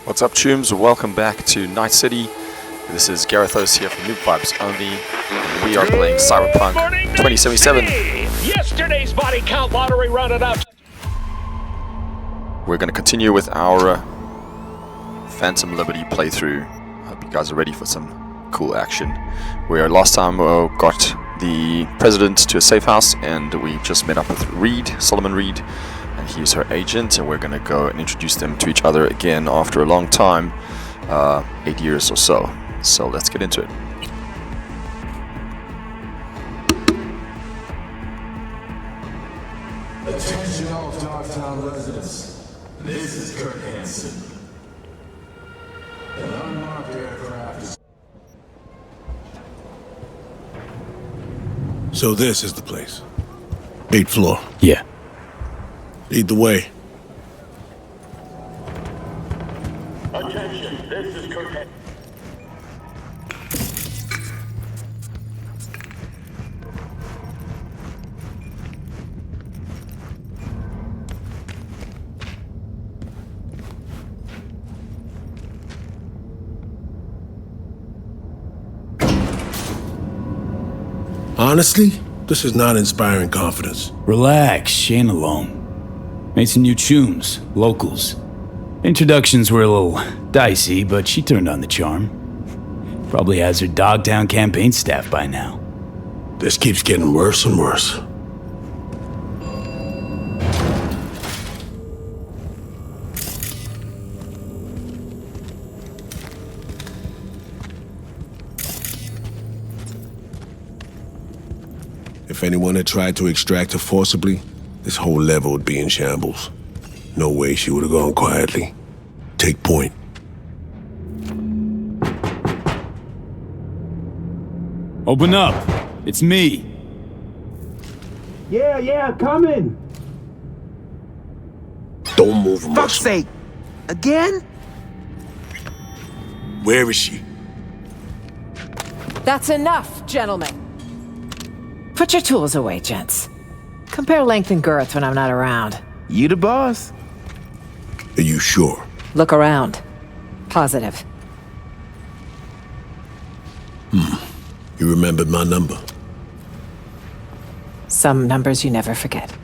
What's up, Tooms? Welcome back to Night City. This is Garethos here from Noob Vibes Only. We are playing Cyberpunk 2077. Yesterday's body count lottery rounded up. We're going to continue with our Phantom Liberty playthrough. I hope you guys are ready for some cool action. Where last time got the president to a safe house, and we just met up with Solomon Reed, and he's her agent, and we're going to go and introduce them to each other again after a long time, 8 years or so. So let's get into it. Attention all Darktown residents. This is Kurt Hansen. An unmarked aircraft is... So this is the place. 8th floor. Yeah. Lead the way. Attention, this is Kurt Hansen. Honestly, this is not inspiring confidence. Relax, she ain't alone. Made some new tunes, locals. Introductions were a little dicey, but she turned on the charm. Probably has her Dogtown campaign staff by now. This keeps getting worse and worse. If anyone had tried to extract her forcibly, this whole level would be in shambles. No way she would have gone quietly. Take point. Open up! It's me! Yeah, coming! Don't move a Fuck's muscle. sake! Again? Where is she? That's enough, gentlemen. Put your tools away, gents. Compare length and girth when I'm not around. You the boss? Are you sure? Look around. Positive. You remembered my number. Some numbers you never forget.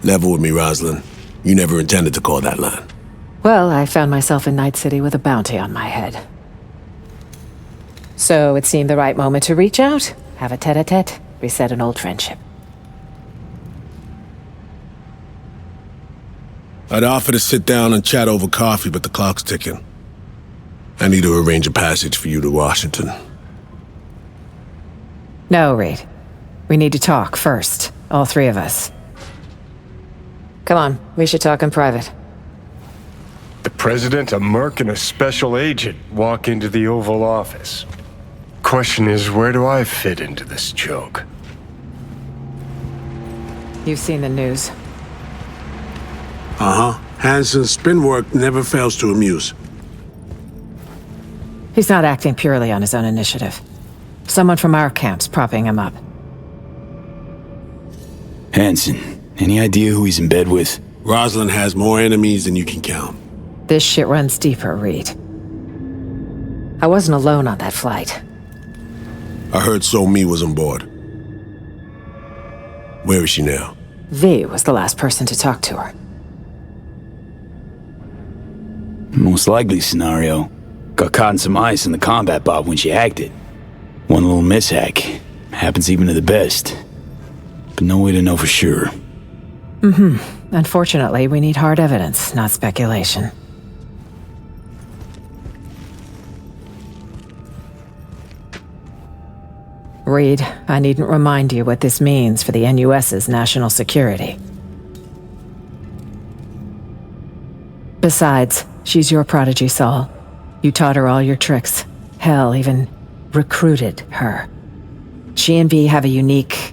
Level with me, Rosalind. You never intended to call that line. Well, I found myself in Night City with a bounty on my head. So it seemed the right moment to reach out, have a tete-a-tete, reset an old friendship. I'd offer to sit down and chat over coffee, but the clock's ticking. I need to arrange a passage for you to Washington. No, Reed. We need to talk first, all three of us. Come on, we should talk in private. The president, a merc, and a special agent walk into the Oval Office. Question is, where do I fit into this joke? You've seen the news. Uh-huh. Hansen's spin work never fails to amuse. He's not acting purely on his own initiative. Someone from our camp's propping him up. Hansen, any idea who he's in bed with? Rosalind has more enemies than you can count. This shit runs deeper, Reed. I wasn't alone on that flight. I heard Somi was on board. Where is she now? V was the last person to talk to her. Most likely scenario. Got caught in some ice in the combat bob when she acted. One little mishap. Happens even to the best. But no way to know for sure. Unfortunately, we need hard evidence, not speculation. Reed, I needn't remind you what this means for the NUS's national security. Besides, she's your prodigy, Saul. You taught her all your tricks. Hell, even recruited her. She and V have a unique...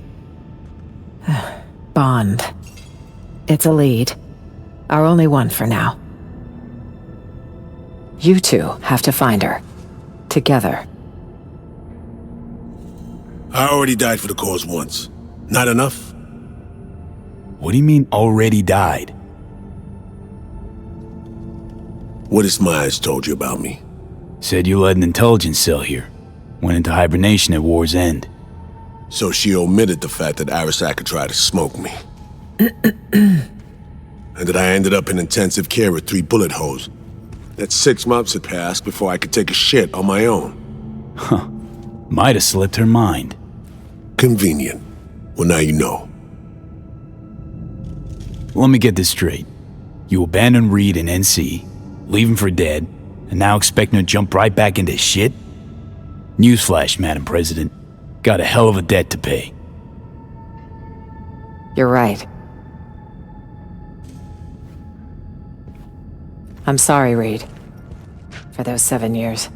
bond. It's a lead. Our only one for now. You two have to find her. Together. I already died for the cause once. Not enough? What do you mean, already died? What has Myers told you about me? Said you led an intelligence cell here. Went into hibernation at war's end. So she omitted the fact that Arasaka tried to smoke me. And that I ended up in intensive care with 3 bullet holes. That 6 months had passed before I could take a shit on my own. Huh. Might have slipped her mind. Convenient. Well, now you know. Let me get this straight. You abandoned Reed and NC, leave him for dead, and now expecting to jump right back into shit? Newsflash, Madam President. Got a hell of a debt to pay. You're right. I'm sorry, Reed. For those 7 years.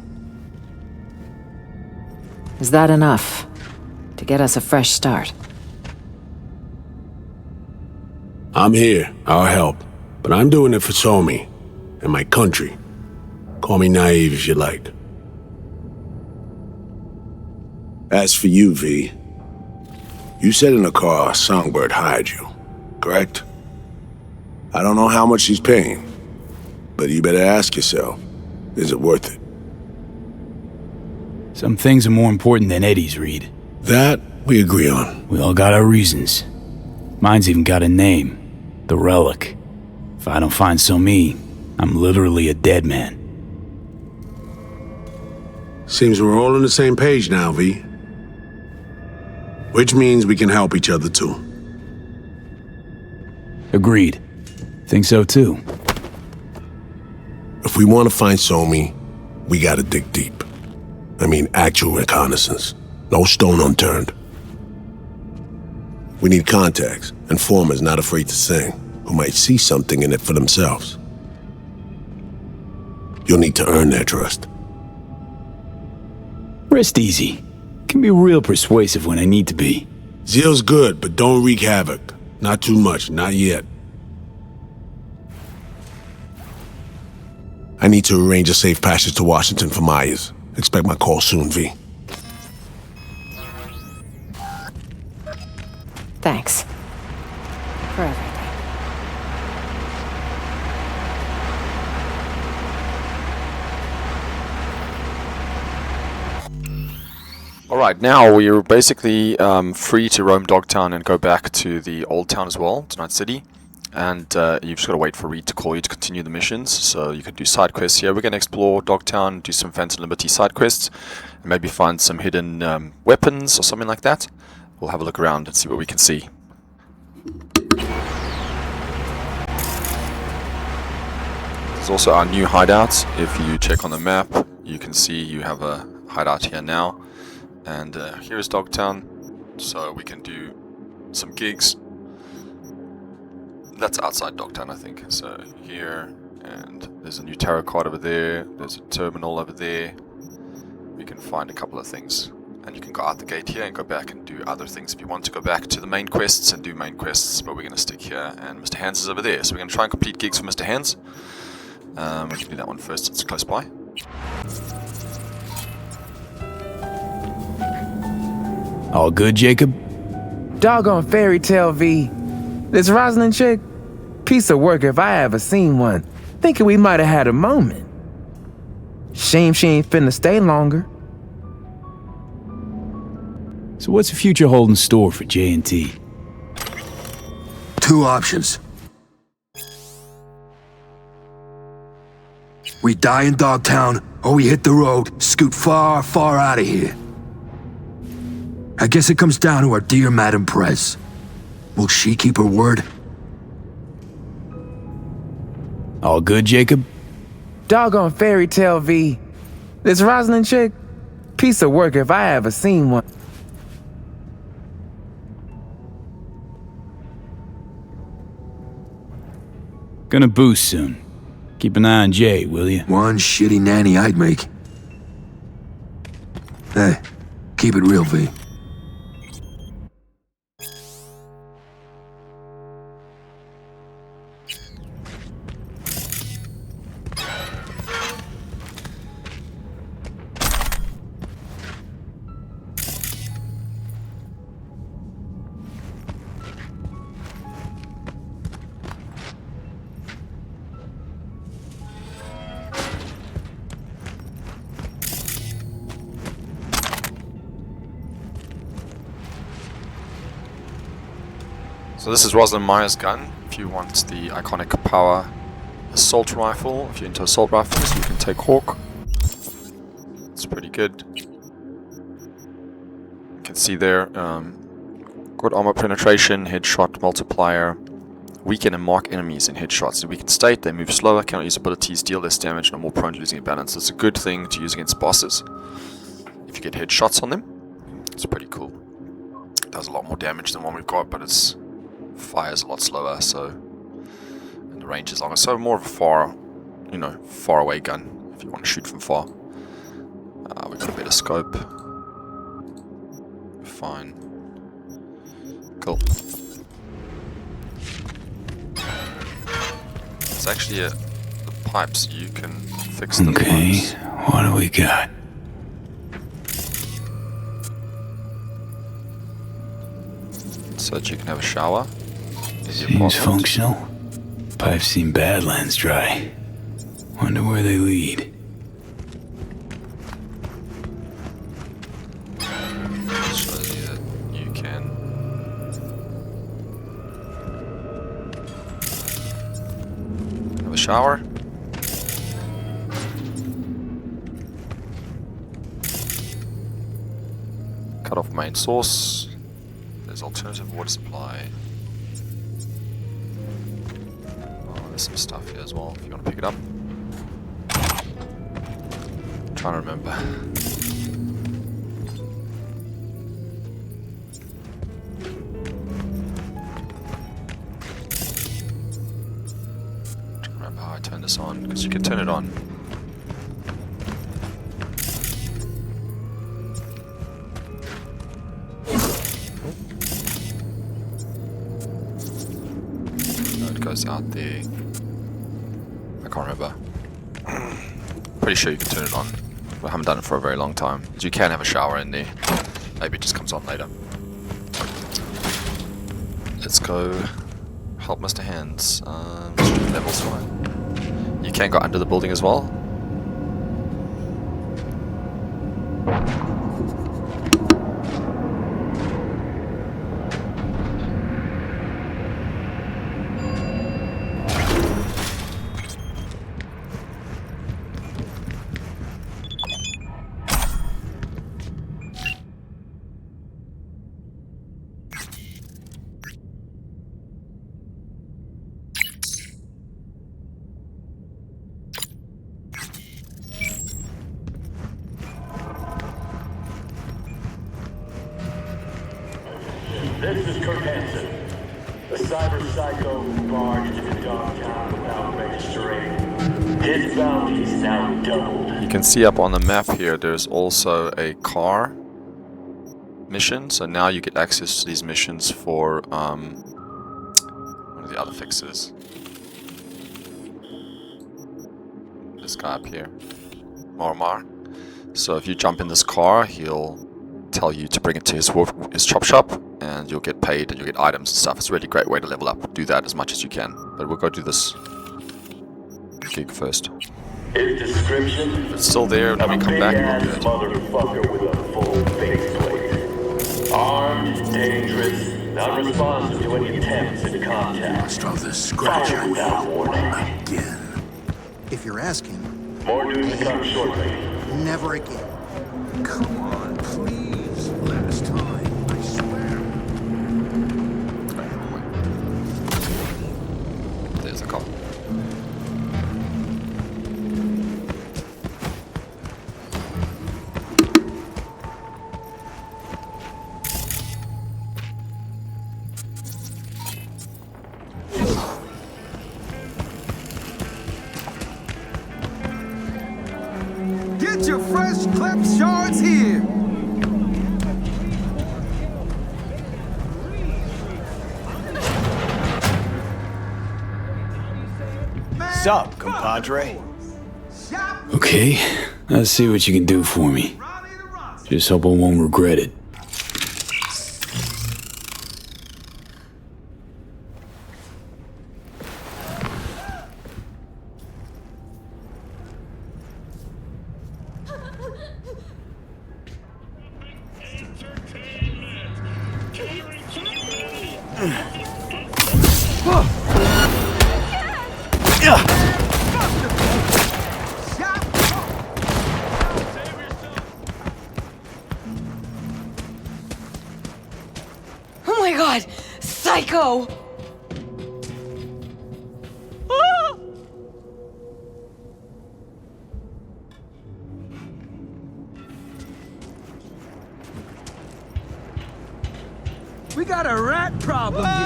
Is that enough to get us a fresh start? I'm here. I'll help. But I'm doing it for Somi and my country. Call me naive if you like. As for you, V, you said in the car Songbird hired you, correct? I don't know how much she's paying, but you better ask yourself, is it worth it? Some things are more important than Eddie's, Reed. That we agree on. We all got our reasons. Mine's even got a name. The Relic. If I don't find Somi, I'm literally a dead man. Seems we're all on the same page now, V. Which means we can help each other too. Agreed. Think so too. If we want to find Somi, we gotta dig deep. I mean, actual reconnaissance. No stone unturned. We need contacts, informers not afraid to sing, who might see something in it for themselves. You'll need to earn their trust. Rest easy. Can be real persuasive when I need to be. Zeal's good, but don't wreak havoc. Not too much, not yet. I need to arrange a safe passage to Washington for Myers. Expect my call soon, V. Thanks. For everything. Alright, now we're basically free to roam Dogtown and go back to the Old Town as well, to Night City. And you've just got to wait for Reed to call you to continue the missions. So you can do side quests here. We're going to explore Dogtown, do some Phantom Liberty side quests, and maybe find some hidden weapons or something like that. We'll have a look around and see what we can see. There's also our new hideout. If you check on the map, you can see you have a hideout here now. And here's Dogtown, so we can do some gigs. That's outside Dogtown, I think. So here, and there's a new tarot card over there. There's a terminal over there. We can find a couple of things. And you can go out the gate here and go back and do other things if you want to go back to the main quests and do main quests. But we're going to stick here, and Mr. Hands is over there. So we're going to try and complete gigs for Mr. Hands. We can do that one first, it's close by. All good, Jacob? Doggone fairy tale, V. This Rosalind chick, piece of work if I ever seen one. Thinking we might have had a moment. Shame she ain't finna stay longer. So what's the future hold in store for J&T? 2 options. We die in Dogtown, or we hit the road, scoot far, far out of here. I guess it comes down to our dear Madam Prez. Will she keep her word? All good, Jacob? Doggone fairy tale, V. This Rosalind chick, piece of work if I ever seen one. Gonna boost soon. Keep an eye on Jay, will you? One shitty nanny I'd make. Hey, keep it real, V. So this is Rosalind Meyer's gun. If you want the iconic power assault rifle, if you're into assault rifles, you can take Hawk. It's pretty good. You can see there, good armor penetration, headshot multiplier, weaken and mark enemies in headshots. In weakened state, they move slower, cannot use abilities, deal less damage, and are more prone to losing balance. It's a good thing to use against bosses. If you get headshots on them, it's pretty cool. It does a lot more damage than one we've got, but it's fires a lot slower, so and the range is longer. So more of a far away gun if you want to shoot from far. We've got a better scope. Fine. Cool. It's actually the pipes. You can fix the pipes. What do we got? So that you can have a shower. Seems functional. Pipes seem badlands dry. Wonder where they lead. Shows you that you can have a shower. Cut off main source. There's alternative water supply. Oh, there's some stuff here as well if you want to pick it up. I'm trying to remember. How I turn this on, because you can turn it on. No, it goes out there. I can't remember. Pretty sure you can turn it on. I haven't done it for a very long time. But you can have a shower in there. Maybe it just comes on later. Let's go help Mr. Hands. Level's fine. You can go under the building as well. This is Kurt Hansen, a cyber psycho who barged into downtown without registering. His bounty is now doubled. You can see up on the map here, there's also a car mission. So now you get access to these missions for one of the other fixes. This guy up here, Marmar. So if you jump in this car, he'll tell you to bring it to his chop shop, and you'll get paid and you'll get items and stuff. It's a really great way to level up. Do that as much as you can. But we'll go do this gig first. His description? If it's still there, then we come back and we'll do it. Motherfucker with a full faceplate. Armed, dangerous, not responsive to any attempts at contact. Start the scratch Fire without warning. again. If you're asking, More news to come shortly. never again. Come on, please. Last time, I swear. There's a cop. Get your fresh clip shards here. Sup, compadre? Okay, let's see what you can do for me. Just hope I won't regret it. Oh my god! Psycho! We got a rat problem here.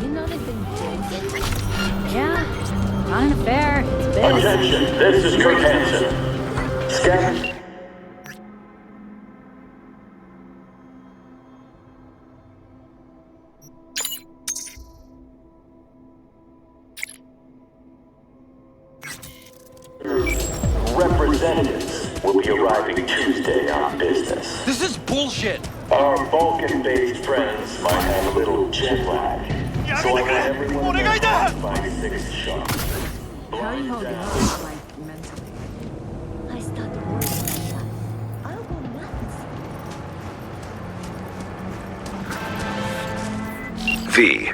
You know they've been dancing? Yeah, not an affair. It's business. Attention, this is Kurt Hansen. Scan. Representatives will be arriving Tuesday on business. This is bullshit! Our Vulcan-based friends might have a little jet lag. So I want everyone there by 6 sharp. How are you holding up, like, mentally? I started worrying about that. I'll go nuts. V.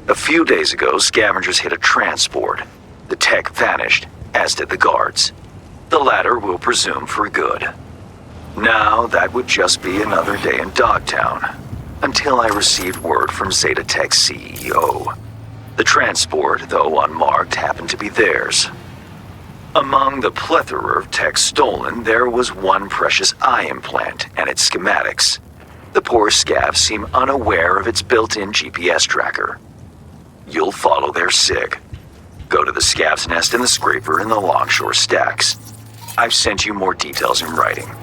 A few days ago, scavengers hit a transport. The tech vanished, as did the guards. The latter we'll presume for good. Now, that would just be another day in Dogtown, until I received word from Zeta Tech's CEO. The transport, though unmarked, happened to be theirs. Among the plethora of tech stolen, there was one precious eye implant and its schematics. The poor scavs seem unaware of its built-in GPS tracker. You'll follow their SIG. Go to the scav's nest in the scraper in the Longshore Stacks. I've sent you more details in writing.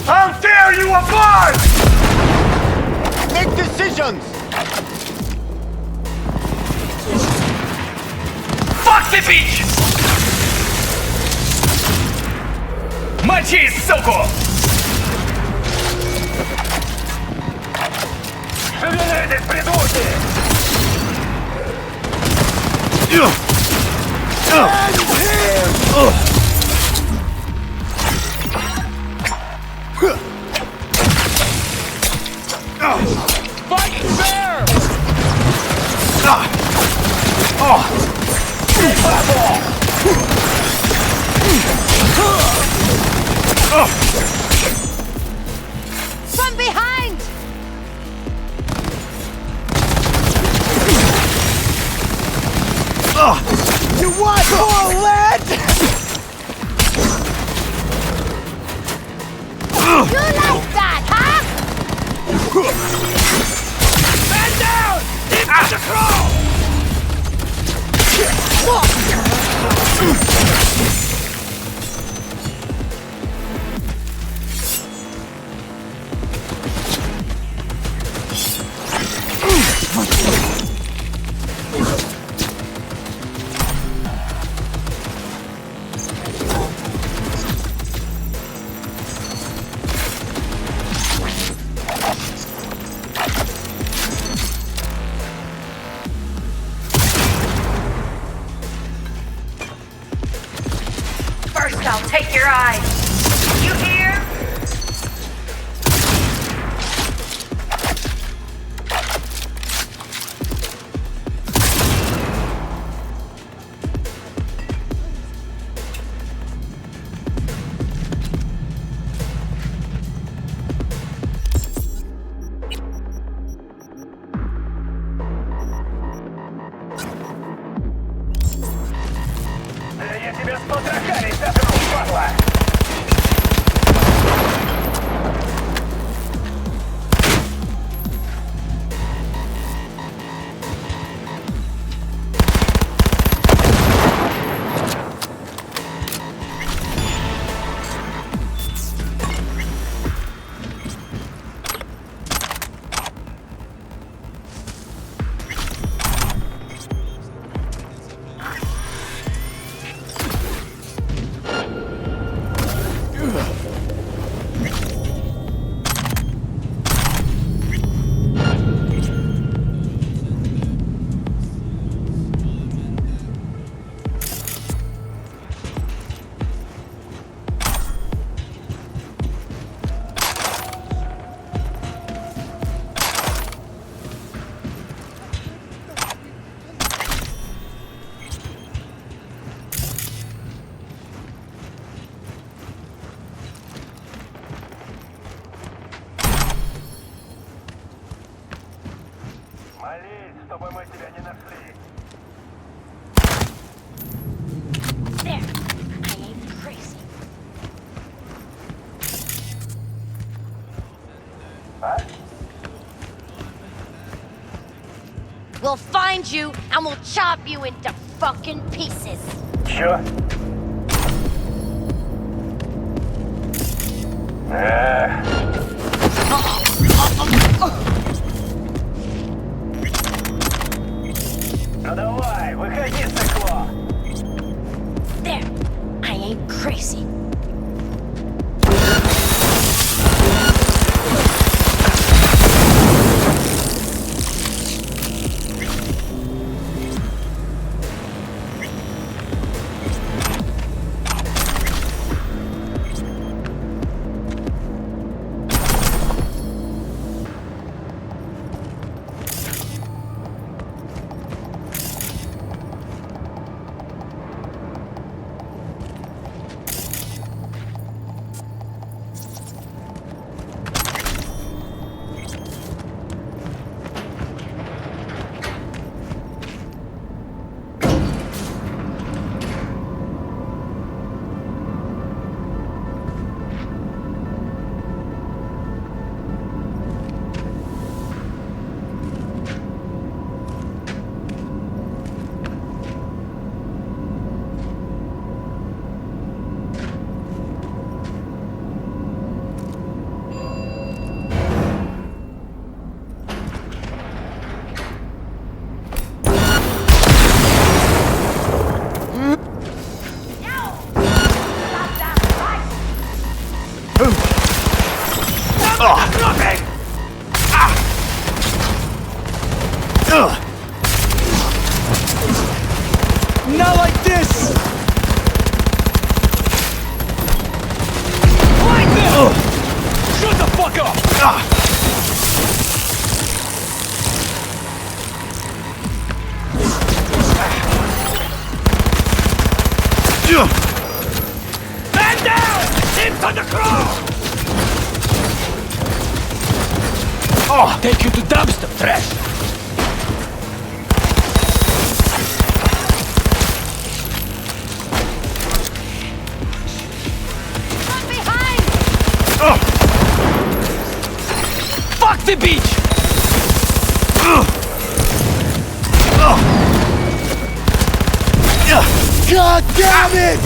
How dare you apply! Make decisions! Fuck the beach! Мочи, суку! Шевелитесь, придурки! Fight fair! From behind! You want more lead? You like that, huh? Man down! Keep the crawl! First, I'll take your eyes. You hear? Я тебя с потрохами запру, падла! Молись, чтобы мы тебя не нашли. There. I ain't crazy. We'll find you and we'll chop you into fucking pieces. Чё? Ну давай, выходи, цикло! There. I ain't crazy. Not like this! Like this! Shut the fuck up! Man down! Into the cross! Oh, take you to dumpster trash! From behind! Fuck the beach! God damn it!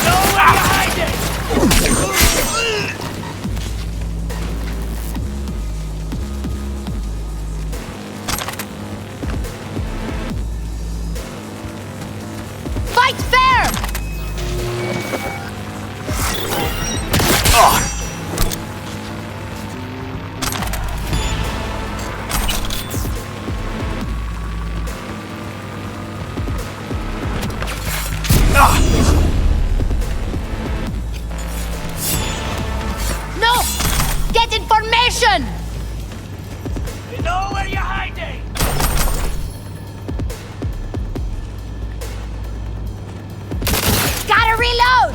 Nowhere to hide it! Fight fair! No! Get information! You know where you're hiding! Gotta reload!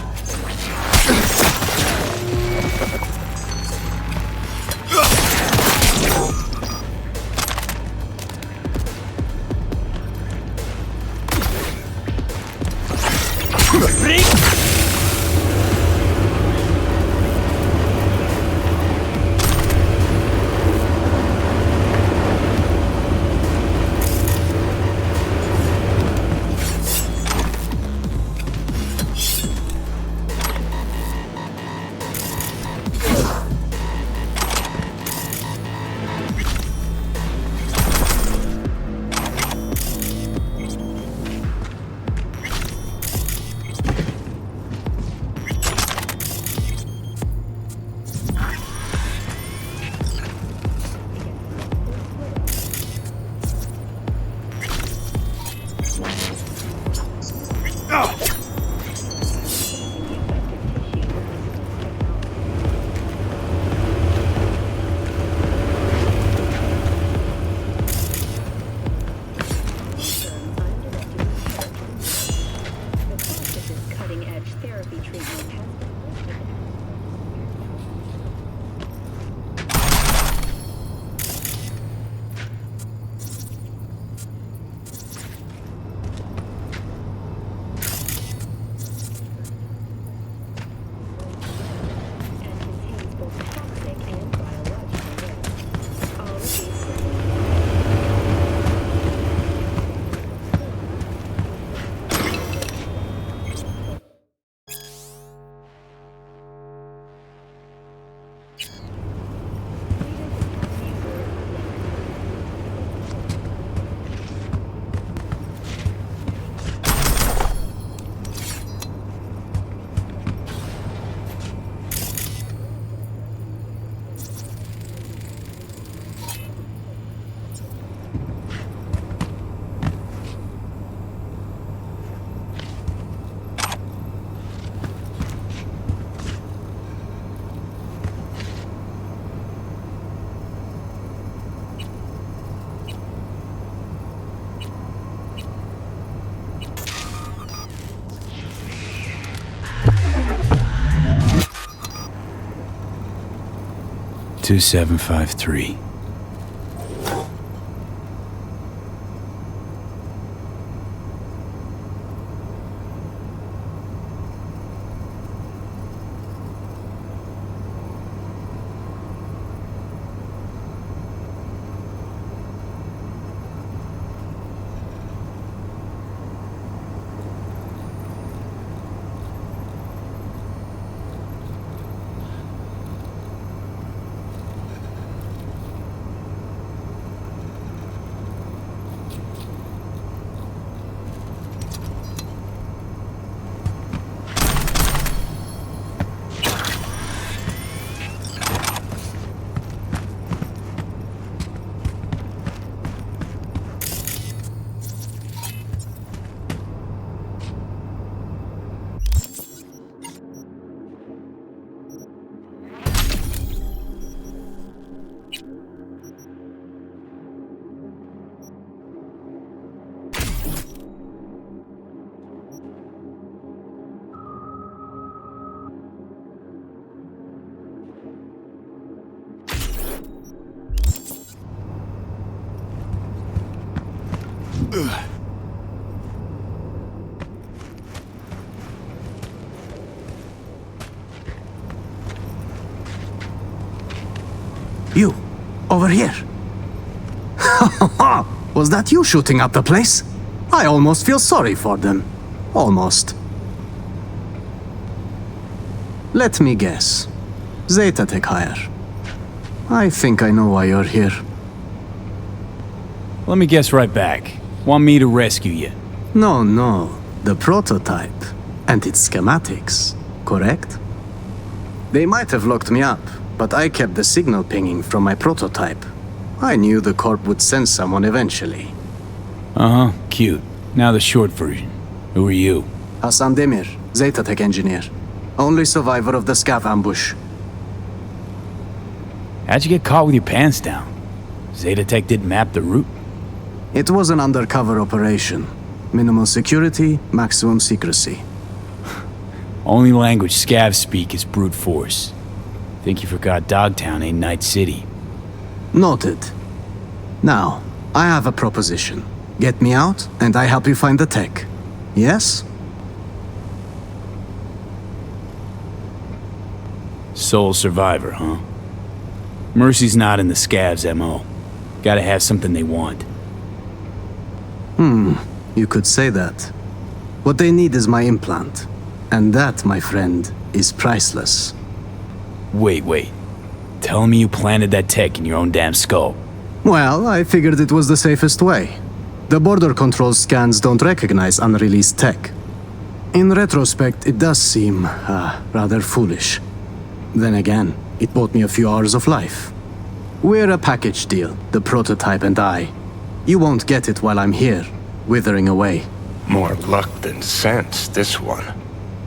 2753. You, over here. Was that you shooting up the place? I almost feel sorry for them. Almost. Let me guess. Zeta Tech hire. I think I know why you're here. Let me guess right back. Want me to rescue you? No. The prototype. And its schematics. Correct? They might have locked me up, but I kept the signal pinging from my prototype. I knew the Corp would send someone eventually. Uh-huh, cute. Now the short version. Who are you? Hassan Demir, Zeta Tech engineer. Only survivor of the scav ambush. How'd you get caught with your pants down? Zeta Tech didn't map the route? It was an undercover operation. Minimal security, maximum secrecy. Only language scavs speak is brute force. Think you forgot Dogtown ain't Night City. Noted. Now, I have a proposition. Get me out, and I help you find the tech. Yes? Sole survivor, huh? Mercy's not in the scavs' MO. Gotta have something they want. You could say that. What they need is my implant. And that, my friend, is priceless. Wait. Tell me you planted that tech in your own damn skull. Well, I figured it was the safest way. The border control scans don't recognize unreleased tech. In retrospect, it does seem, rather foolish. Then again, it bought me a few hours of life. We're a package deal, the prototype and I. You won't get it while I'm here, withering away. More luck than sense, this one.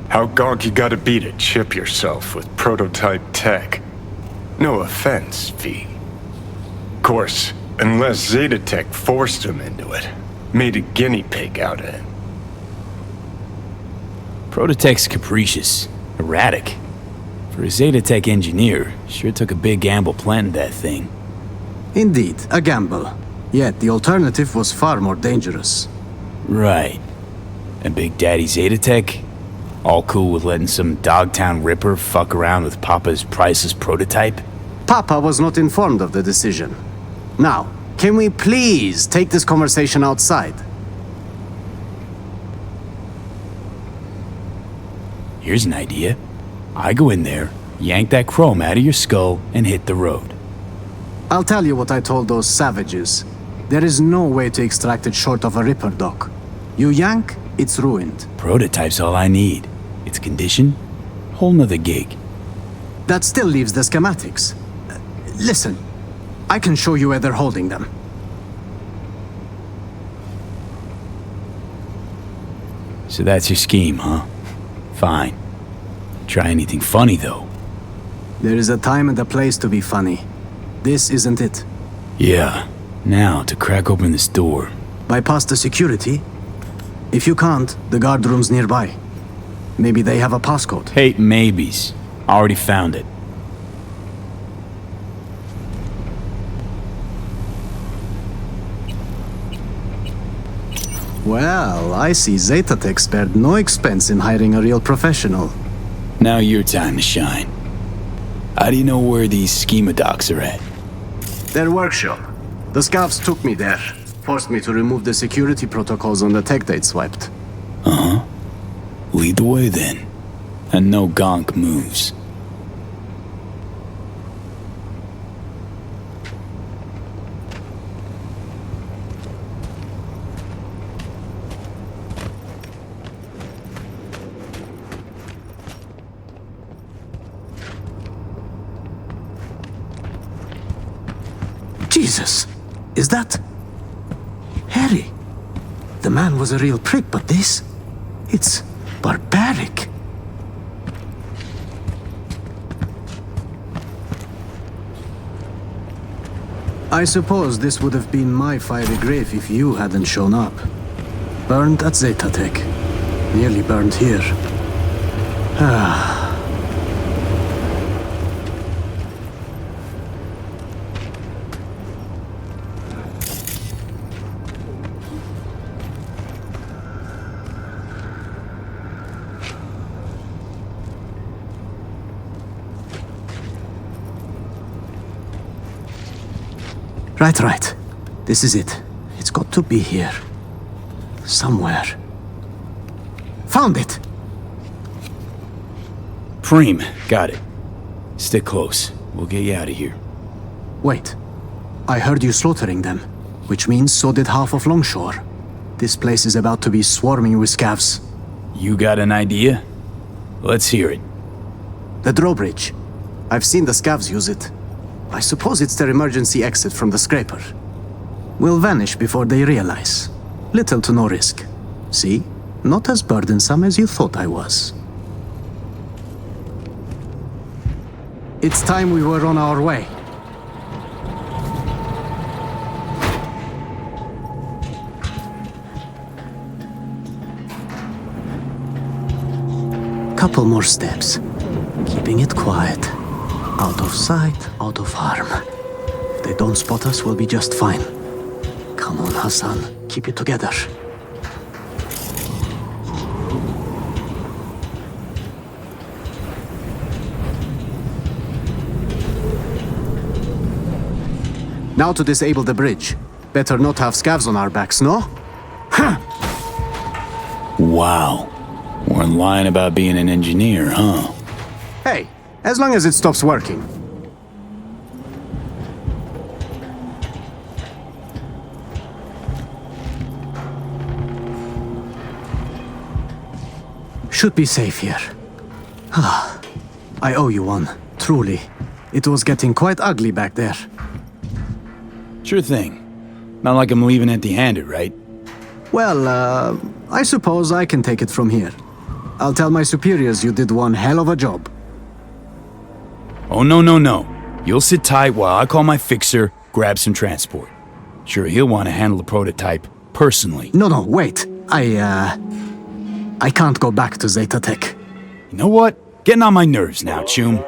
How gog you gotta be to chip yourself with prototype tech? No offense, V. Of course, unless Zeta Tech forced him into it. Made a guinea pig out of him. Prototech's capricious, erratic. For a Zeta Tech engineer, sure took a big gamble planting that thing. Indeed, a gamble. Yet the alternative was far more dangerous. Right. And Big Daddy Zeta Tech? All cool with letting some Dogtown ripper fuck around with Papa's priceless prototype? Papa was not informed of the decision. Now, can we please take this conversation outside? Here's an idea. I go in there, yank that chrome out of your skull, and hit the road. I'll tell you what I told those savages. There is no way to extract it short of a ripper, Doc. You yank, it's ruined. Prototype's all I need. Its condition? Whole nother gig. That still leaves the schematics. Listen, I can show you where they're holding them. So that's your scheme, huh? Fine. Try anything funny, though. There is a time and a place to be funny. This isn't it. Yeah. Now, to crack open this door. Bypass the security? If you can't, the guard room's nearby. Maybe they have a passcode. Hey, maybes. Already found it. Well, I see Zeta Tech spared no expense in hiring a real professional. Now your time to shine. How do you know where these schema docs are at? Their workshop. The scavs took me there. Forced me to remove the security protocols on the tech they'd swiped. Uh-huh. Lead the way then. And no gonk moves. Jesus! Is that... Harry? The man was a real prick, but this... It's barbaric. I suppose this would have been my fiery grave if you hadn't shown up. Burned at Zeta Tech. Nearly burned here. Ah... Right. This is it. It's got to be here. Somewhere. Found it! Preem, got it. Stick close. We'll get you out of here. Wait. I heard you slaughtering them, which means so did half of Longshore. This place is about to be swarming with scavs. You got an idea? Let's hear it. The drawbridge. I've seen the scavs use it. I suppose it's their emergency exit from the scraper. We'll vanish before they realize. Little to no risk. See? Not as burdensome as you thought I was. It's time we were on our way. Couple more steps. Keeping it quiet. Out of sight, out of harm. If they don't spot us, we'll be just fine. Come on, Hassan. Keep it together. Now to disable the bridge. Better not have scavs on our backs, no? Wow. Weren't lying about being an engineer, huh? Hey, as long as it stops working. Should be safe here. I owe you one, truly. It was getting quite ugly back there. Sure thing. Not like I'm leaving empty-handed, right? Well, I suppose I can take it from here. I'll tell my superiors you did one hell of a job. Oh, no. You'll sit tight while I call my fixer, grab some transport. Sure, he'll want to handle the prototype personally. No, wait. I can't go back to Zeta Tech. You know what? Getting on my nerves now, Chum.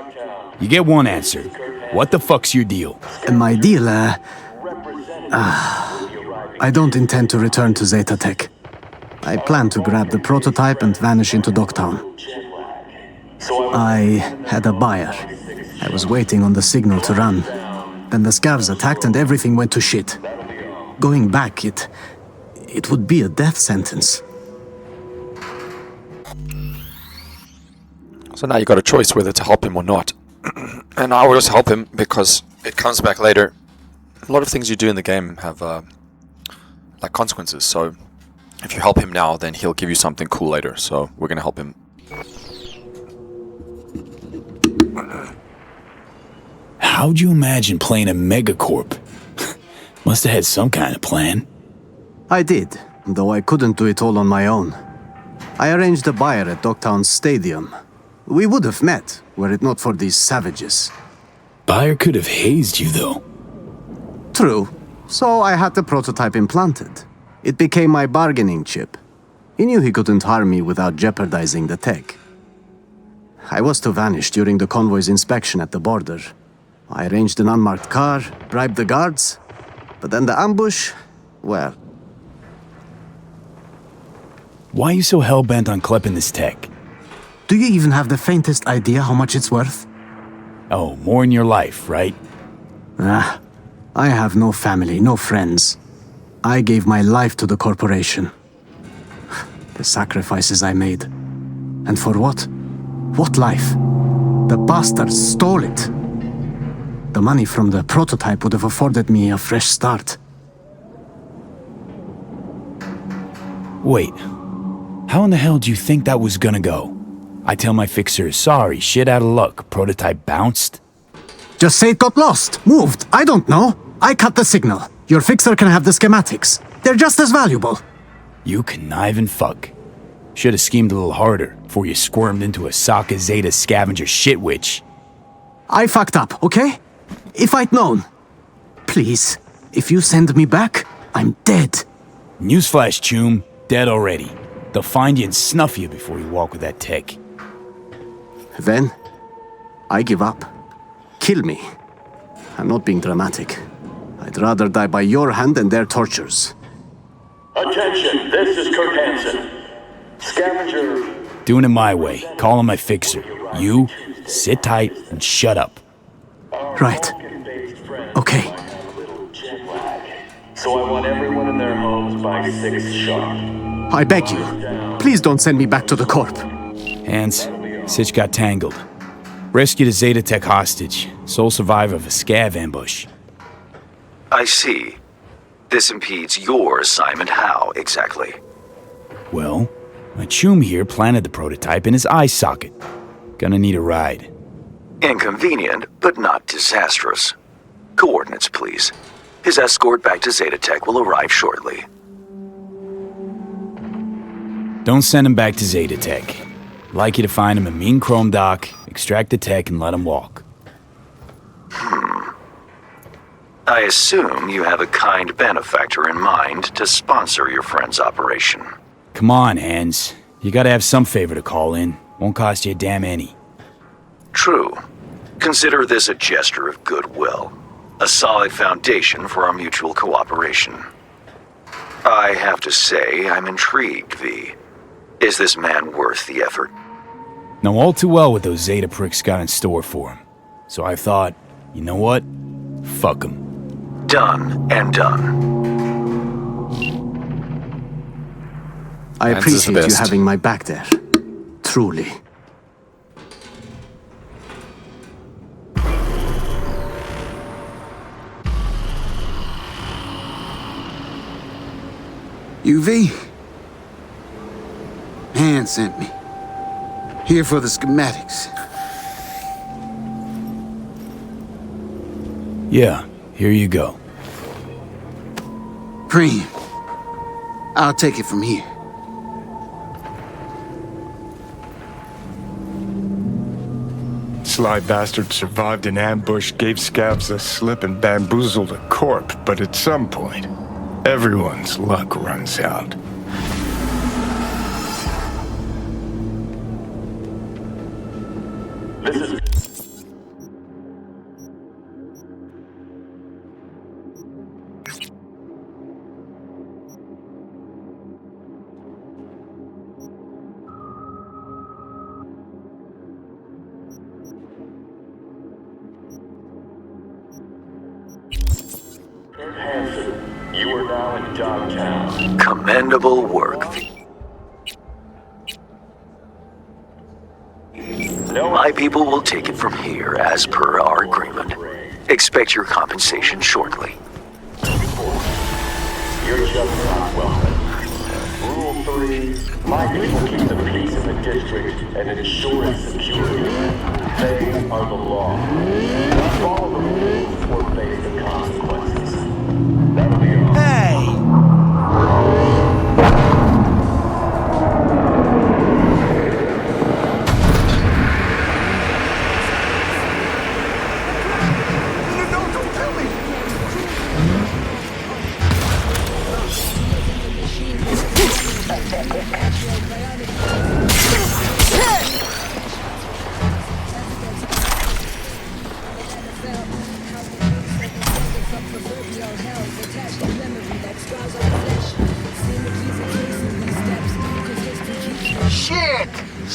You get one answer. What the fuck's your deal? My deal, I don't intend to return to Zeta Tech. I plan to grab the prototype and vanish into Dogtown. I had a buyer. I was waiting on the signal to run. Then the scavs attacked and everything went to shit. Going back, it would be a death sentence. So now you got a choice whether to help him or not. And I will just help him because it comes back later. A lot of things you do in the game have like consequences. So if you help him now, then he'll give you something cool later. So we're gonna help him. How'd you imagine playing a megacorp? Must have had some kind of plan. I did, though I couldn't do it all on my own. I arranged a buyer at Dogtown's stadium. We would have met, were it not for these savages. Buyer could have hazed you, though. True. So I had the prototype implanted. It became my bargaining chip. He knew he couldn't harm me without jeopardizing the tech. I was to vanish during the convoy's inspection at the border. I arranged an unmarked car, bribed the guards, but then the ambush, well... Why are you so hell-bent on clipping this tech? Do you even have the faintest idea how much it's worth? Oh, more in your life, right? Ah, I have no family, no friends. I gave my life to the corporation. The sacrifices I made. And for what? What life? The bastards stole it. The money from the prototype would have afforded me a fresh start. Wait. How in the hell do you think that was gonna go? I tell my fixer, sorry, shit out of luck, prototype bounced? Just say it got lost, moved, I don't know. I cut the signal. Your fixer can have the schematics. They're just as valuable. You conniving fuck. Should've schemed a little harder before you squirmed into a Sokka Zeta scavenger shit witch. I fucked up, okay? If I'd known. Please, if you send me back, I'm dead. Newsflash, Choom. Dead already. They'll find you and snuff you before you walk with that tech. Then, I give up. Kill me. I'm not being dramatic. I'd rather die by your hand than their tortures. Attention, this is Kurt Hansen. Scavenger. Doing it my way. Calling my fixer. You, sit tight and shut up. Right. Okay. So I want everyone in their homes by 6 sharp. I beg you, please don't send me back to the Corp. Hans, Sitch got tangled. Rescued a Zeta Tech hostage, sole survivor of a scav ambush. I see. This impedes your assignment how, exactly? Well, my Choom here planted the prototype in his eye socket. Gonna need a ride. Inconvenient, but not disastrous. Coordinates, please. His escort back to Zeta Tech will arrive shortly. Don't send him back to Zeta Tech. I'd like you to find him a mean chrome dock, extract the tech, and let him walk. I assume you have a kind benefactor in mind to sponsor your friend's operation. Come on, Hans. You gotta have some favor to call in. Won't cost you a damn any. True. Consider this a gesture of goodwill. A solid foundation for our mutual cooperation. I have to say, I'm intrigued, V. Is this man worth the effort? Know all too well what those Zeta pricks got in store for him. So I thought, you know what? Fuck him. Done and done. I appreciate you having my back there. Truly. UV? Han sent me. Here for the schematics. Yeah, here you go. Cream. I'll take it from here. Sly bastard survived an ambush, gave scabs a slip, and bamboozled a corp, but at some point, everyone's luck runs out. This is... Hansen, you are now in Dogtown. Commendable work. My people will take it from here as per our agreement. Expect your compensation shortly. You're just not welcome. Rule 3, my people keep the peace in the district and ensure its security. They are the law. Follow the rules or face the consequences. That'll be all. Hey!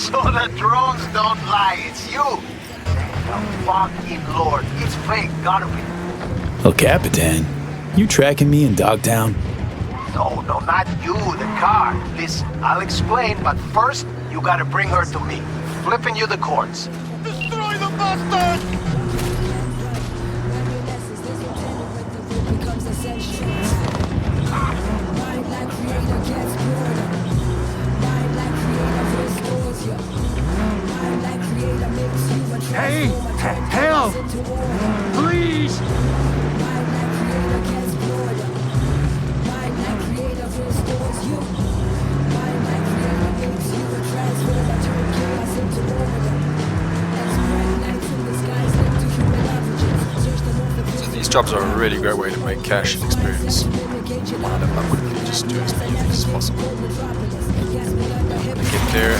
So the drones don't lie, it's you! The fucking lord, it's fake, gotta be. El Capitan, you tracking me in Dogtown? No, not you, the car. Listen, I'll explain, but first, you gotta bring her to me. Flipping you the cords. Destroy the bastard! Hey! Help! Please! So these jobs are a really great way to make cash and experience. Line them up quickly, just do as many things as possible. Get there.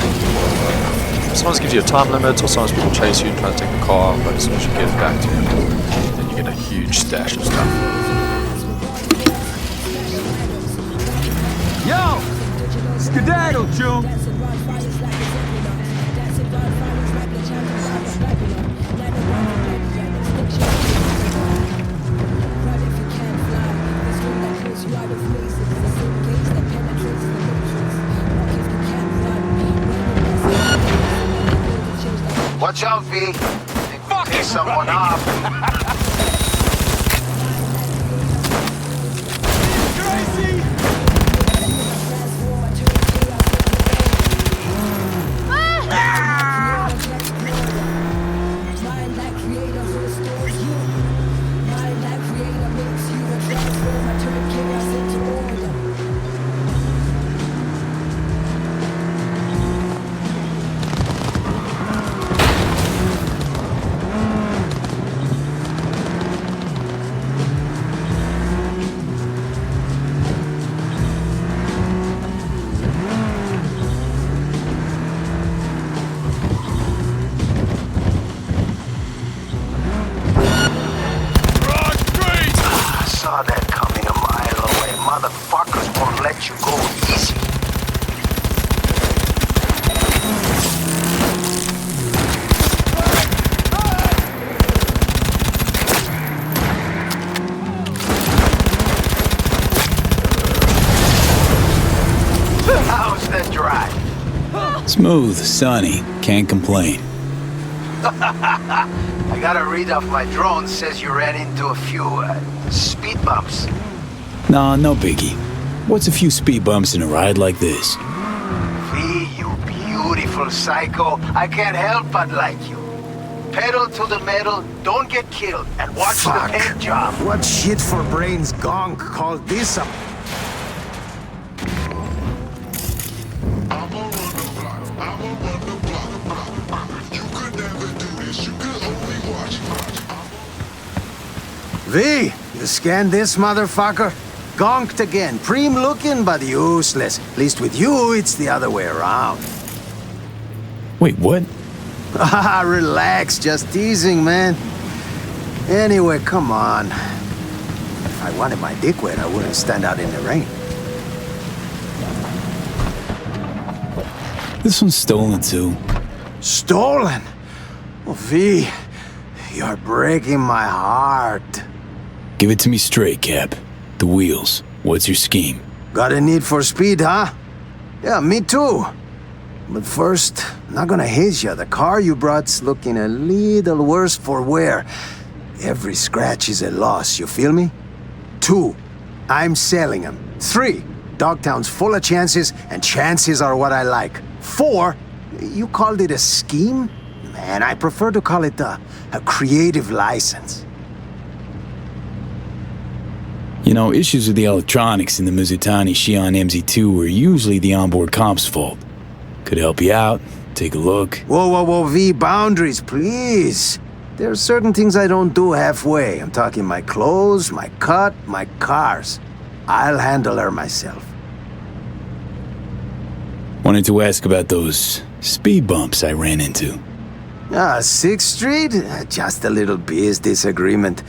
Sometimes gives you a time limit, or sometimes people chase you and try to take the car, but as soon as you get it back to you, then you get a huge stash of stuff. Yo! Skedaddle, June! Watch out, V. Pick someone up. Crazy! let you go easy. How's that drive? Smooth, sunny, can't complain. I got a read off my drone, says you ran into a few speed bumps. Nah, no biggie. What's a few speed bumps in a ride like this? V, you beautiful psycho. I can't help but like you. Pedal to the metal, don't get killed, and watch the paint job. What shit for brains gonk called this up? V, you scanned this motherfucker? Gonked again. Preem looking, but useless. At least with you, it's the other way around. Wait, what? Ah, relax. Just teasing, man. Anyway, come on. If I wanted my dick wet, I wouldn't stand out in the rain. This one's stolen, too. Stolen? Oh, V, you're breaking my heart. Give it to me straight, Cap. The wheels. What's your scheme? Got a need for speed, huh? Yeah, me too. But first, not gonna haze ya. The car you brought's looking a little worse for wear. Every scratch is a loss, you feel me? 2, I'm selling them. 3, Dogtown's full of chances, and chances are what I like. 4, you called it a scheme? Man, I prefer to call it a creative license. You know, issues with the electronics in the Mizutani Shion MZ2 were usually the onboard comp's fault. Could help you out. Take a look. Whoa, V, boundaries, please. There are certain things I don't do halfway. I'm talking my clothes, my cut, my cars. I'll handle her myself. Wanted to ask about those speed bumps I ran into. 6th Street? Just a little biz disagreement.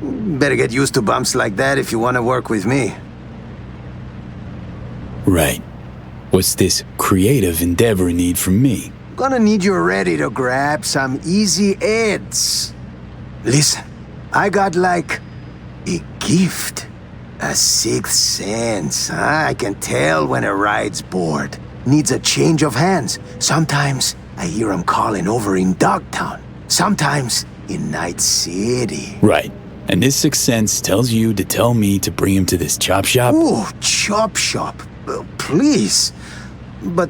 Better get used to bumps like that if you want to work with me. Right. What's this creative endeavor need from me? Gonna need you ready to grab some easy heads. Listen, I got like a gift. A sixth sense. I can tell when a ride's bored. Needs a change of hands. Sometimes I hear 'em calling over in Dogtown. Sometimes in Night City. Right. And this sixth sense tells you to tell me to bring him to this chop shop? Ooh, chop shop. Please. But,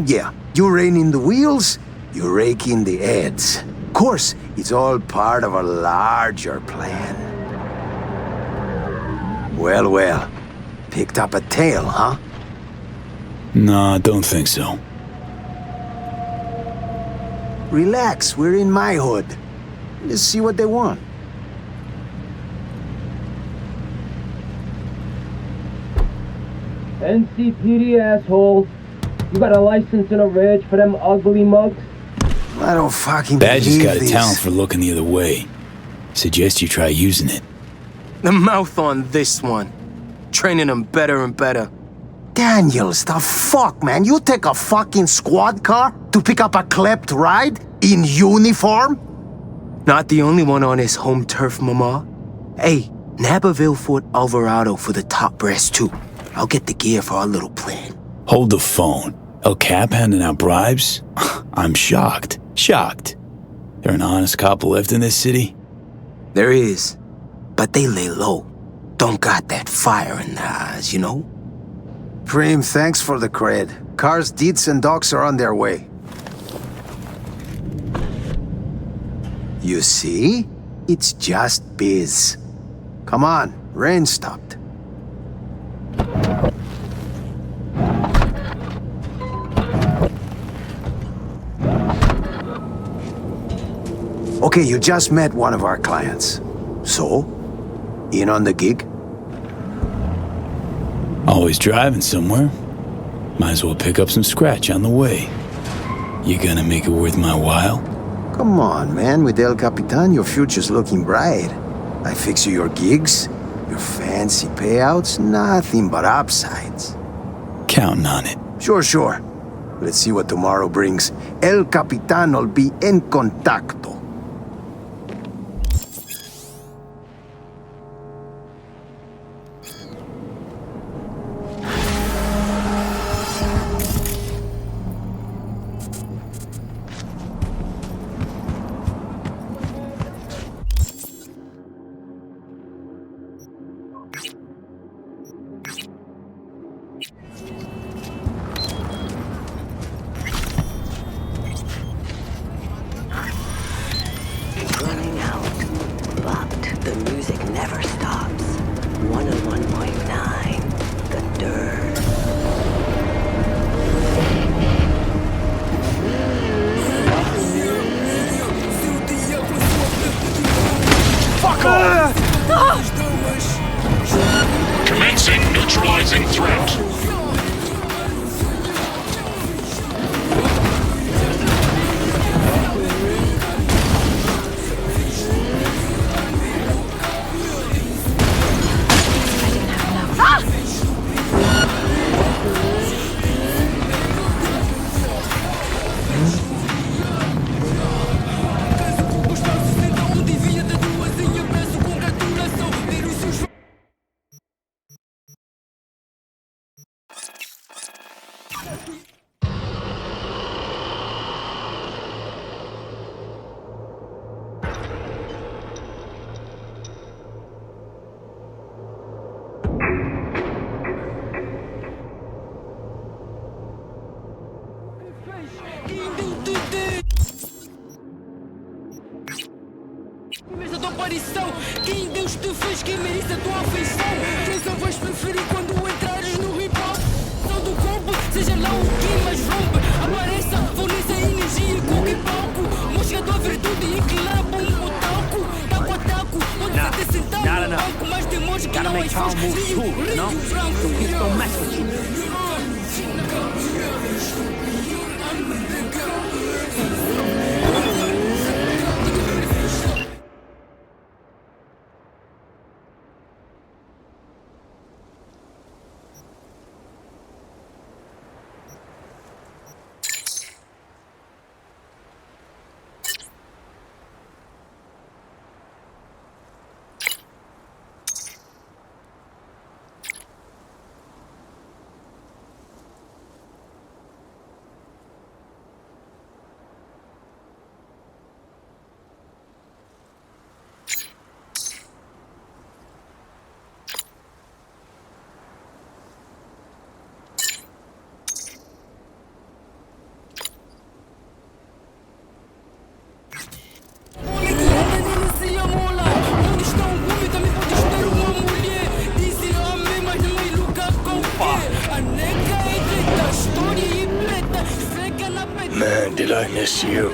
yeah, you rein in the wheels, you rake in the heads. Of course, it's all part of a larger plan. Well, well. Picked up a tail, huh? Nah, don't think so. Relax, we're in my hood. Let's see what they want. NCPD assholes. You got a license and a reg for them ugly mugs? I don't fucking Badge has believe got a this. talent for looking the other way. Suggest you try using it. The mouth on this one. Training him better and better. Daniels, the fuck, man? You take a fucking squad car to pick up a klept ride? In uniform? Not the only one on his home turf, mama. Hey, nab a Vilfort Alvarado for the top brass too. I'll get the gear for our little plan. Hold the phone. El Cap handing out bribes? I'm shocked. Shocked. There an honest couple left in this city? There is. But they lay low. Don't got that fire in their eyes, you know? Prim, thanks for the cred. Cars, deeds, and docs are on their way. You see? It's just biz. Come on, rain stopped. Okay, you just met one of our clients. So? In on the gig? Always driving somewhere. Might as well pick up some scratch on the way. You gonna make it worth my while? Come on, man. With El Capitan, your future's looking bright. I fix you your gigs, your fancy payouts, nothing but upsides. Counting on it. Sure. Let's see what tomorrow brings. El Capitan will be en contacto. Running out, but the music never stops. 101.9, The Dirt. Fuck off! Commencing neutralizing threat. Mas a tua aparição, quem Deus te fez, quem merece a tua afeição. Tu só vais preferir quando entrares no hip-hop. São do corpo, seja lá o que mais rompe. Apareça, forneça energia com que palco. Mostra a tua virtude e enclava um talco. Taco a taco, onde você te sentar no banco. Mas demonstra que não és forte, rio branco. Don't mess with you. Man, did I miss you.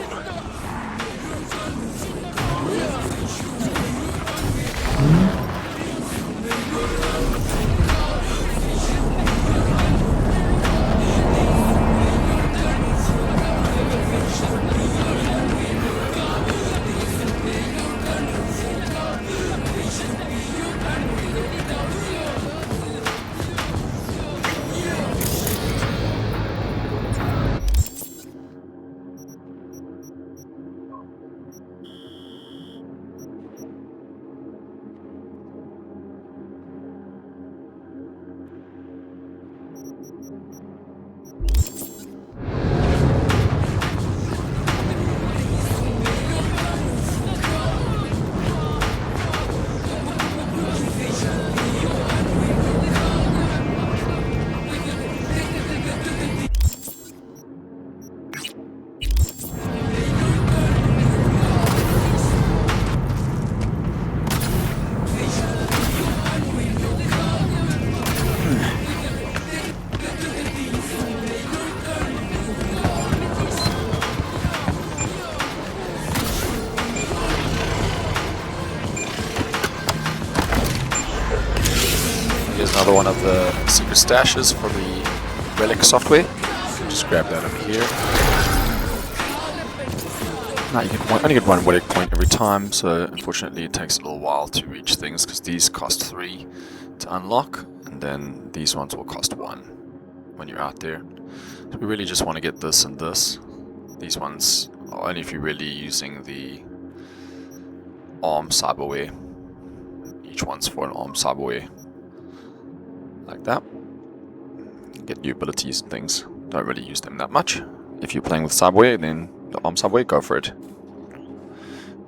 Here's another one of the secret stashes for the relic software. Just grab that over here. Now you can only get one relic point every time, so unfortunately it takes a little while to reach things because these cost 3 to unlock, and then these ones will cost 1 when you're out there. So we really just want to get this and this. These ones are only if you're really using the ARM cyberware. Each one's for an ARM cyberware. Like that. Get new abilities and things. Don't really use them that much. If you're playing with cyberware, then the ARM cyberware, go for it.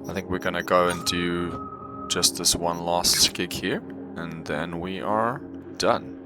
I think we're gonna go and do just this one last gig here, and then we are done.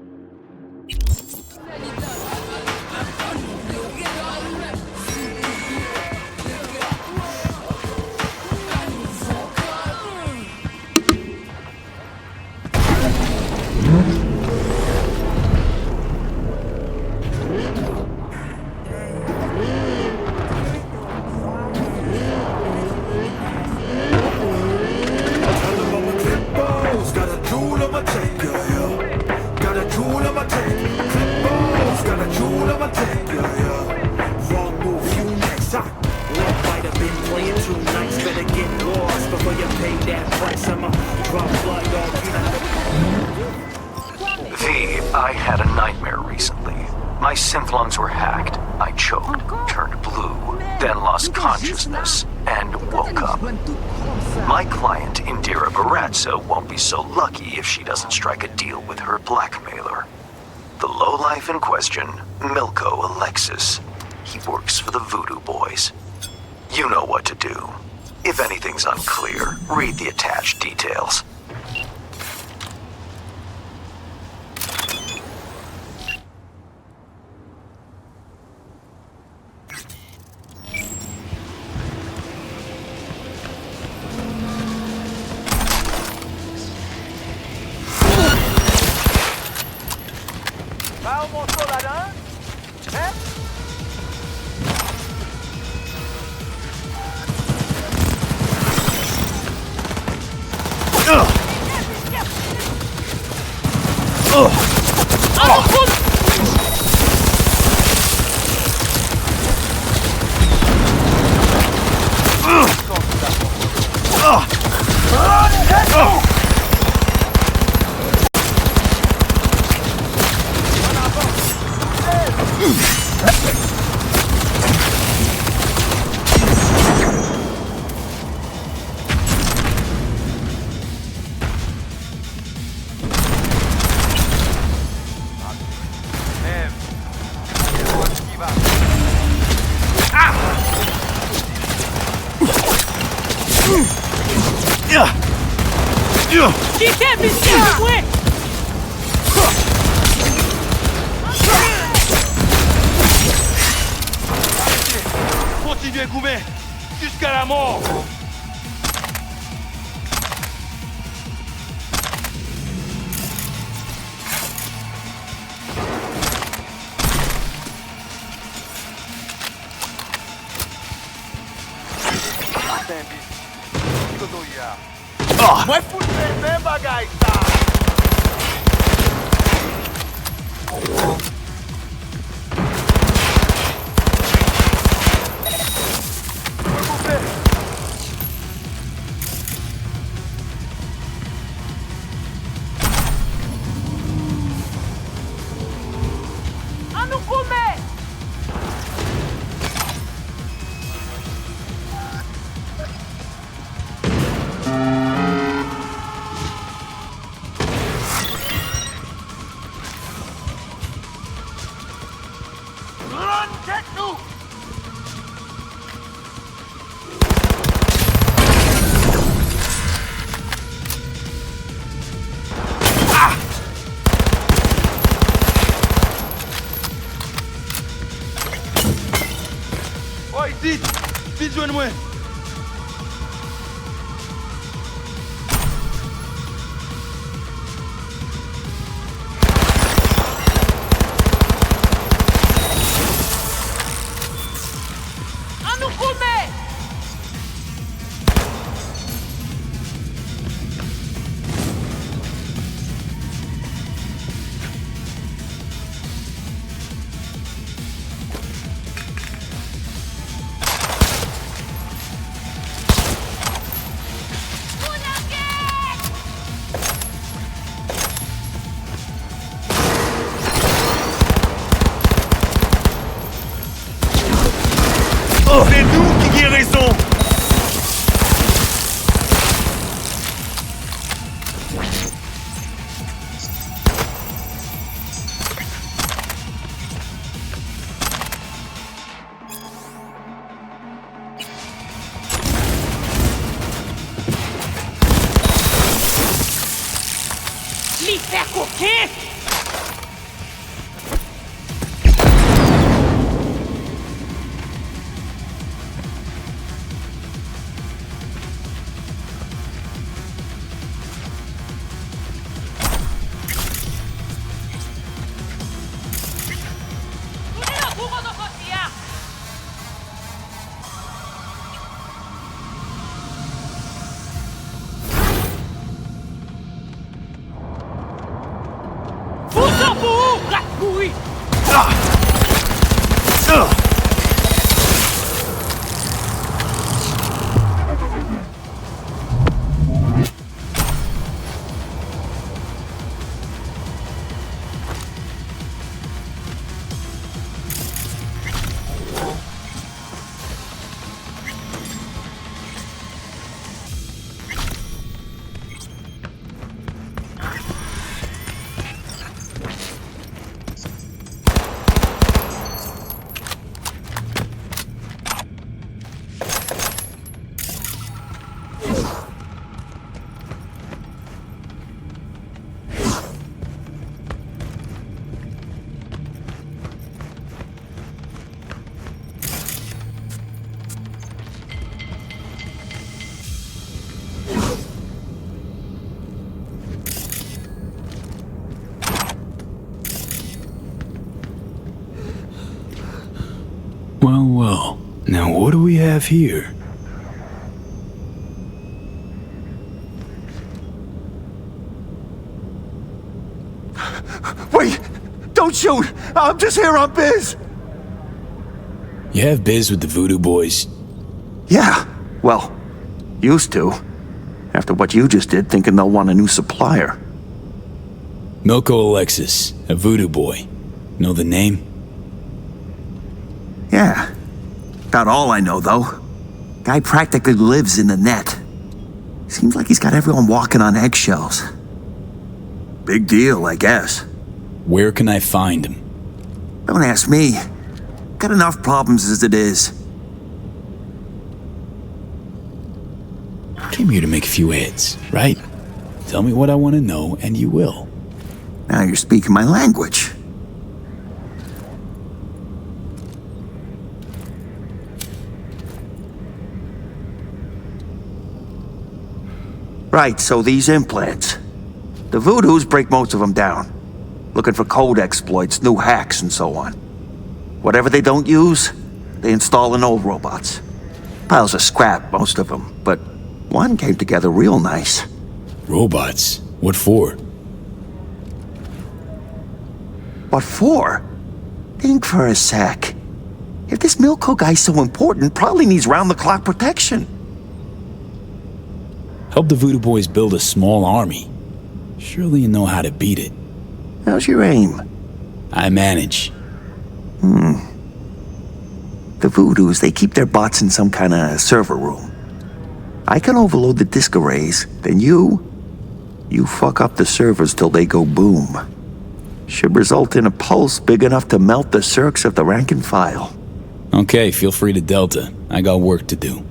I had a nightmare recently. My synth lungs were hacked. I choked, turned blue, then lost consciousness, and woke up. My client, Indira Baratso, won't be so lucky if she doesn't strike a deal with her blackmailer. The lowlife in question, Milko Alexis. He works for the Voodoo Boys. You know what to do. If anything's unclear, read the attached details. Continuez, Goumet, jusqu'à la mort. bem, bicho. O que eu dou já? Vai fuder, né, bagaita? Vite, joigne-moi. C'est nous qui guérissons. Les faire coquer. Well. Now what do we have here? Wait! Don't shoot! I'm just here on biz! You have biz with the Voodoo Boys? Yeah, well, used to. After what you just did, thinking they'll want a new supplier. Milko Alexis, a Voodoo Boy. Know the name? Yeah. About all I know, though. Guy practically lives in the net. Seems like he's got everyone walking on eggshells. Big deal, I guess. Where can I find him? Don't ask me. Got enough problems as it is. Came here to make a few heads, right? Tell me what I want to know, and you will. Now you're speaking my language. Right, so these implants. The Voodoos break most of them down. Looking for code exploits, new hacks, and so on. Whatever they don't use, they install in old robots. Piles of scrap, most of them, but one came together real nice. Robots? What for? What for? Think for a sec. If this Milko guy's so important, probably needs round-the-clock protection. Help the Voodoo Boys build a small army. Surely you know how to beat it. How's your aim? I manage. The Voodoos, they keep their bots in some kind of server room. I can overload the disk arrays, then you fuck up the servers till they go boom. Should result in a pulse big enough to melt the circs of the rank and file. Okay, feel free to Delta. I got work to do.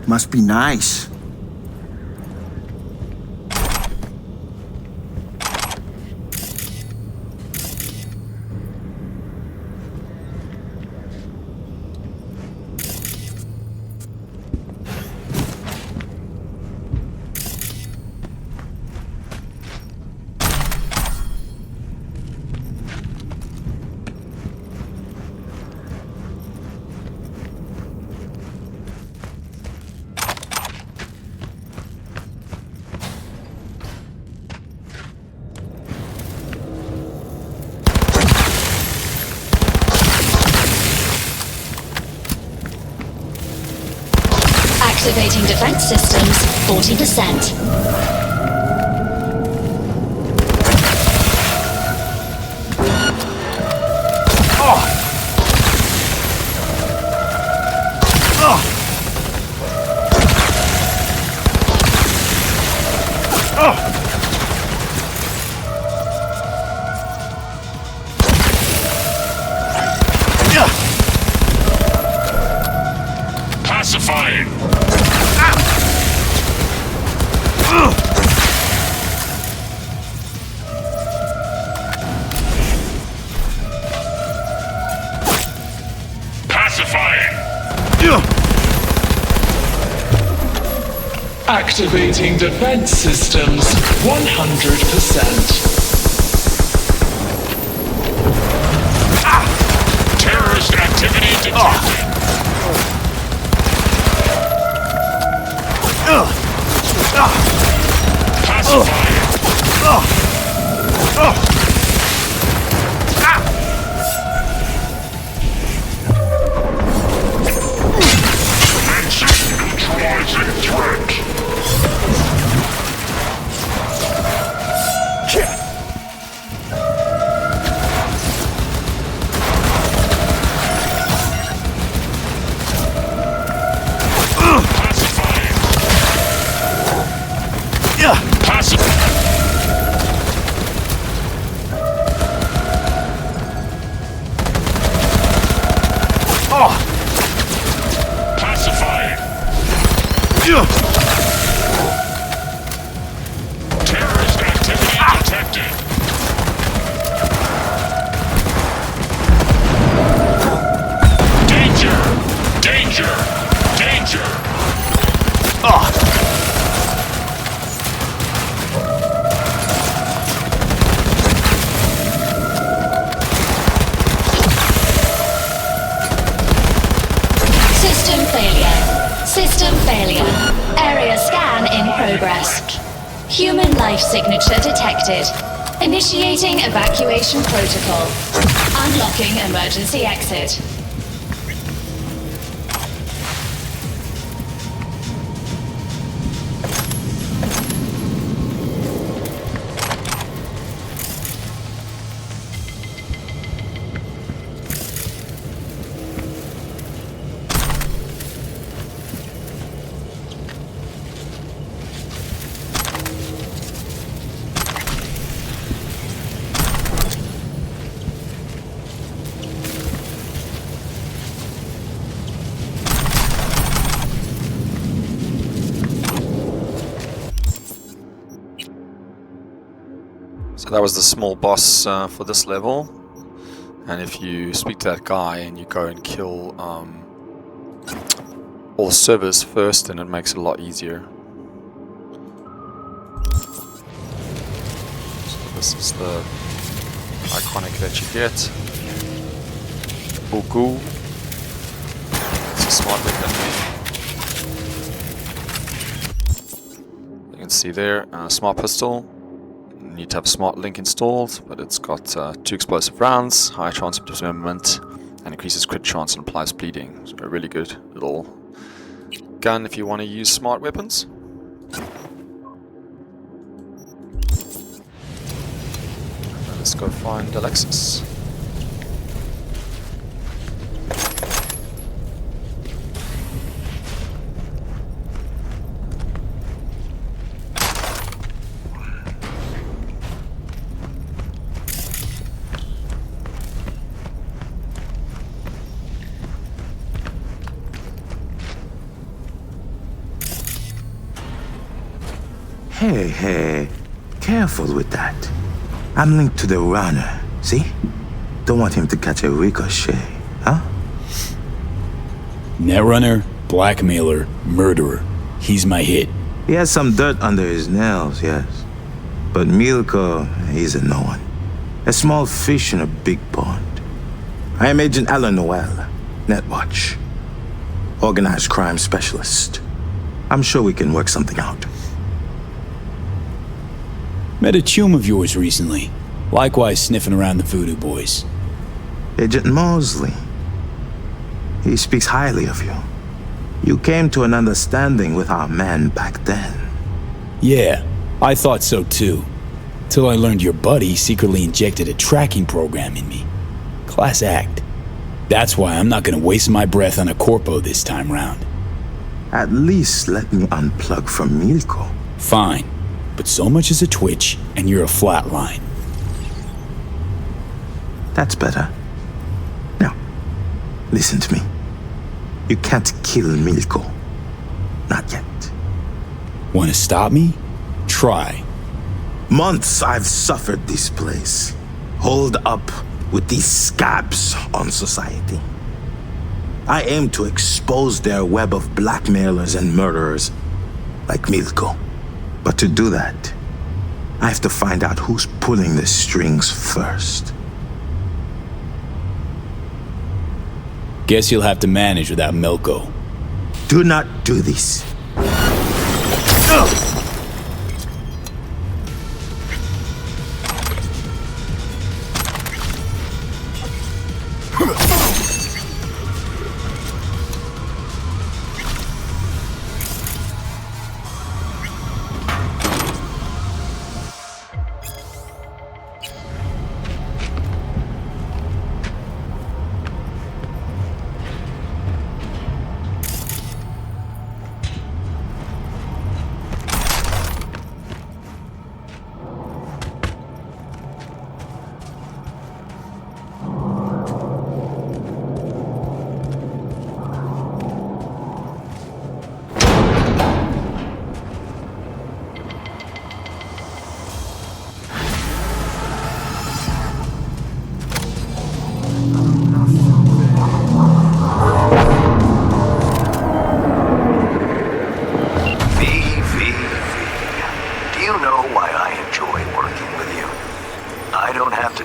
Must be nice. Activating defense systems, 40%. Pacifying. Activating defense systems, 100%. Terrorist activity detected. Terrorist activity detected. Danger! Danger! Danger! System failure. System failure. Area scan in progress. Human life signature detected. Initiating evacuation protocol. Unlocking emergency exit. So that was the small boss for this level, and if you speak to that guy and you go and kill all the servers first, then it makes it a lot easier. So this is the iconic that you get. Buku. It's a smart weapon. You can see there, smart pistol. You need to have a smart link installed, but it's got 2 explosive rounds, high chance of dismemberment, and increases crit chance and applies bleeding. So a really good little gun if you want to use smart weapons. Let's go find Alexis. Hey, careful with that. I'm linked to the runner, see? Don't want him to catch a ricochet, huh? Netrunner, blackmailer, murderer. He's my hit. He has some dirt under his nails, yes. But Milko, he's a no one. A small fish in a big pond. I am Agent Alan Noel, Netwatch. Organized crime specialist. I'm sure we can work something out. Met a chum of yours recently. Likewise sniffing around the Voodoo Boys. Agent Mosley. He speaks highly of you. You came to an understanding with our man back then. Yeah, I thought so too. Till I learned your buddy secretly injected a tracking program in me. Class act. That's why I'm not gonna waste my breath on a corpo this time round. At least let me unplug from Milko. Fine. But so much as a twitch, and you're a flatline. That's better. Now, listen to me. You can't kill Milko. Not yet. Want to stop me? Try. Months I've suffered this place. Holed up with these scabs on society. I aim to expose their web of blackmailers and murderers like Milko. But to do that, I have to find out who's pulling the strings first. Guess you'll have to manage without Milko. Do not do this.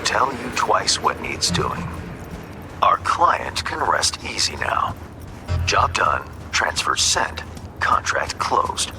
Tell you twice what needs doing. Our client can rest easy now. Job done, transfer sent, contract closed.